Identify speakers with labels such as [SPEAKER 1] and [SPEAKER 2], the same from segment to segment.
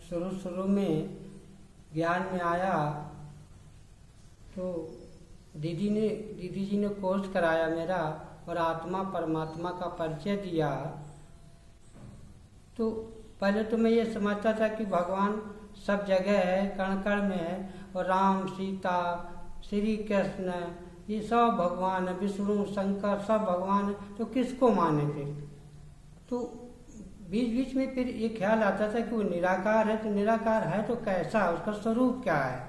[SPEAKER 1] शुरू शुरू में ज्ञान में आया तो दीदी जी ने कोर्स कराया मेरा और आत्मा परमात्मा का परिचय दिया। तो पहले तो मैं ये समझता था कि भगवान सब जगह है, कण कण में है, और राम सीता श्री कृष्ण ये सब भगवान है, विष्णु शंकर सब भगवान है, तो किसको माने फिर? तो बीच बीच में फिर ये ख्याल आता था कि वो निराकार है, तो निराकार है तो कैसा है, उसका स्वरूप क्या है?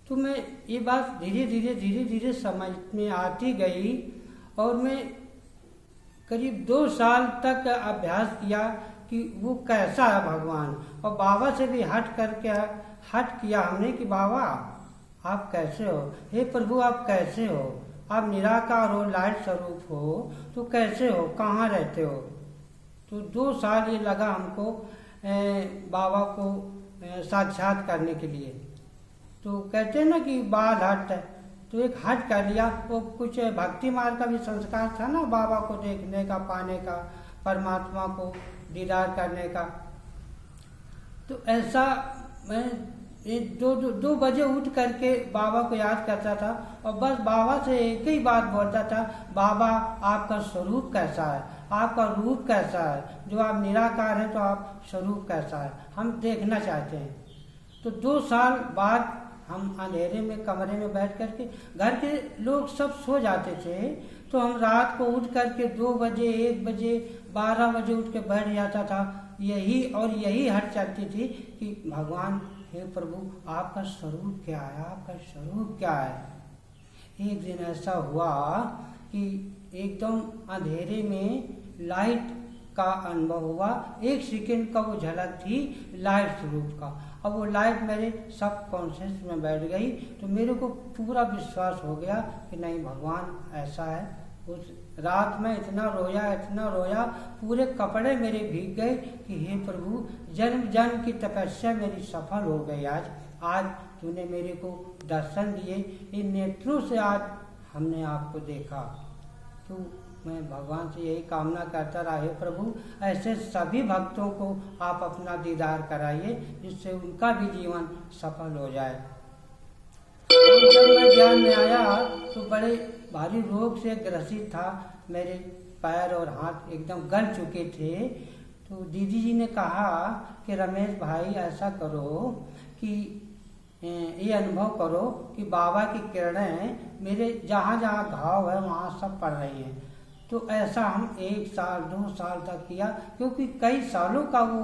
[SPEAKER 1] तो मैं ये बात धीरे धीरे समझ में आती गई और मैं करीब 2 साल तक अभ्यास किया कि वो कैसा है भगवान। और बाबा से भी हट किया हमने कि बाबा आप कैसे हो, हे प्रभु आप कैसे हो, आप निराकार हो, लाइट स्वरूप हो, तो कैसे हो, कहाँ रहते हो? तो 2 साल ये लगा हमको बाबा को साक्षात करने के लिए। तो कहते हैं ना कि बाल हट, तो एक हट कर लिया। वो कुछ भक्ति मार्ग का भी संस्कार था ना, बाबा को देखने का, पाने का, परमात्मा को दीदार करने का। तो ऐसा मैं 2 बजे उठ करके बाबा को याद करता था और बस बाबा से एक ही बात बोलता था, बाबा आपका स्वरूप कैसा है, आपका रूप कैसा है, जो आप निराकार है तो आप स्वरूप कैसा है, हम देखना चाहते हैं। तो 2 साल बाद हम अंधेरे में कमरे में बैठ करके, घर के लोग सब सो जाते थे, तो हम रात को उठ करके 2 बजे 1 बजे 12 बजे उठ के बैठ जाता था। यही हट चलती थी कि भगवान हे प्रभु आपका स्वरूप क्या है, आपका स्वरूप क्या है। एक दिन ऐसा हुआ कि एकदम अंधेरे में लाइट का अनुभव हुआ, 1 सेकेंड का वो झलक थी लाइट स्वरूप का। अब वो लाइट मेरे सब कॉन्शियस में बैठ गई, तो मेरे को पूरा विश्वास हो गया कि नहीं भगवान ऐसा है। उस रात में इतना रोया, पूरे कपड़े मेरे भीग गए कि हे प्रभु जन्म जन्म की तपस्या मेरी सफल हो गई। आज तूने मेरे को दर्शन दिए, इन नेत्रों से आज हमने आपको देखा। तो मैं भगवान से यही कामना करता रहा, हे प्रभु ऐसे सभी भक्तों को आप अपना दीदार कराइए, जिससे उनका भी जीवन सफल हो जाए। तो जब मैं ज्ञान में आया तो बड़े भारी रोग से ग्रसित था, मेरे पैर और हाथ एकदम गल चुके थे। तो दीदी जी ने कहा कि रमेश भाई ऐसा करो कि ये अनुभव करो कि बाबा की किरणें मेरे जहाँ जहाँ घाव है वहाँ सब पड़ रही हैं। तो ऐसा हम 1 साल 2 साल तक किया, क्योंकि कई सालों का वो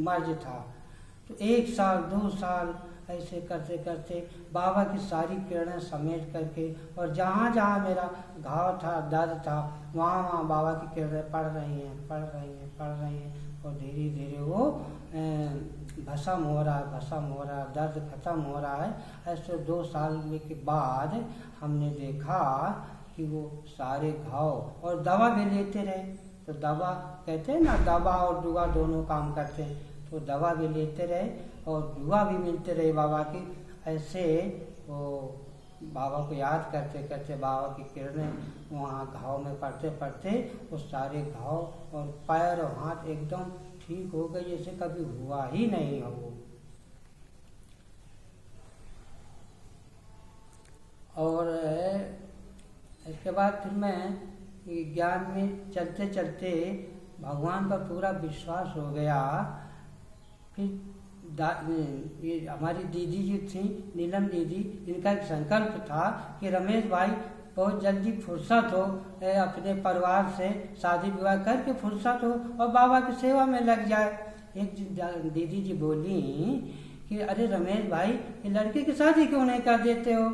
[SPEAKER 1] मर्ज था। तो 1 साल 2 साल ऐसे करते करते बाबा की सारी किरणें समेट करके, और जहाँ जहाँ मेरा घाव था, दर्द था, वहाँ वहाँ बाबा की किरणें पड़ रही हैं, और धीरे धीरे वो भस्म हो रहा है, दर्द खत्म हो रहा है। ऐसे 2 साल के बाद हमने देखा कि वो सारे घाव, और दवा भी लेते रहे। तो दवा कहते हैं ना, दवा और दुआ दोनों काम करते हैं, तो दवा भी लेते रहे और दुआ भी मिलते रहे बाबा की। ऐसे वो बाबा को याद करते करते, बाबा की किरणें वहाँ घाव में पड़ते पड़ते वो सारे घाव और पैर और हाथ एकदम ठीक हो गए, जैसे कभी हुआ ही नहीं हो। और इसके बाद फिर मैं ज्ञान में चलते चलते भगवान पर पूरा विश्वास हो गया। फिर ये हमारी दीदी जी थी, नीलम दीदी, इनका एक संकल्प था कि रमेश भाई बहुत जल्दी फुर्सत हो, अपने परिवार से शादी विवाह करके फुर्सत हो और बाबा की सेवा में लग जाए। एक दीदी जी बोली कि अरे रमेश भाई ये लड़के की शादी क्यों नहीं कर देते हो?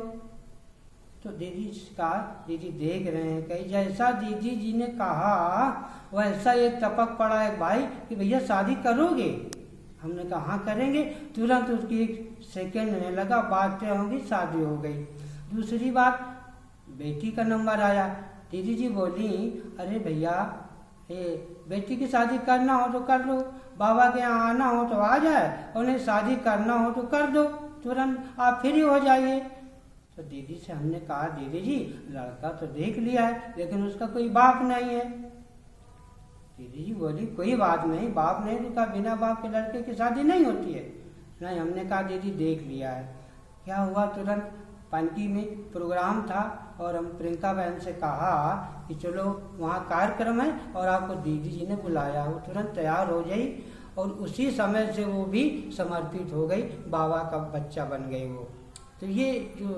[SPEAKER 1] तो दीदी देख रहे हैं कहीं जैसा दीदी जी ने कहा वैसा एक टपक पड़ा है भाई कि भैया शादी करोगे? हमने कहा हाँ करेंगे। तुरंत उसकी 1 सेकेंड नहीं लगा, बातें होंगी, शादी हो गई। दूसरी बात, बेटी का नंबर आया। दीदी जी बोली अरे भैया बेटी की शादी करना हो तो कर लो, बाबा के यहाँ आना हो तो आ जाए, उन्हें शादी करना हो तो कर दो, तुरंत आप फ्री हो जाइए। तो दीदी से हमने कहा दीदी जी लड़का तो देख लिया है लेकिन उसका कोई बाप नहीं है। दीदी जी बोली कोई बात नहीं, बाप ने तो कहा बिना बाप के लड़के की शादी नहीं होती है। नहीं, हमने कहा दीदी देख लिया है। क्या हुआ, तुरंत पानकी में प्रोग्राम था और हम प्रियंका बहन से कहा कि चलो वहाँ कार्यक्रम है और आपको दीदी जी ने बुलाया। वो तुरंत तैयार हो गई और उसी समय से वो भी समर्पित हो गई, बाबा का बच्चा बन गई वो। तो ये जो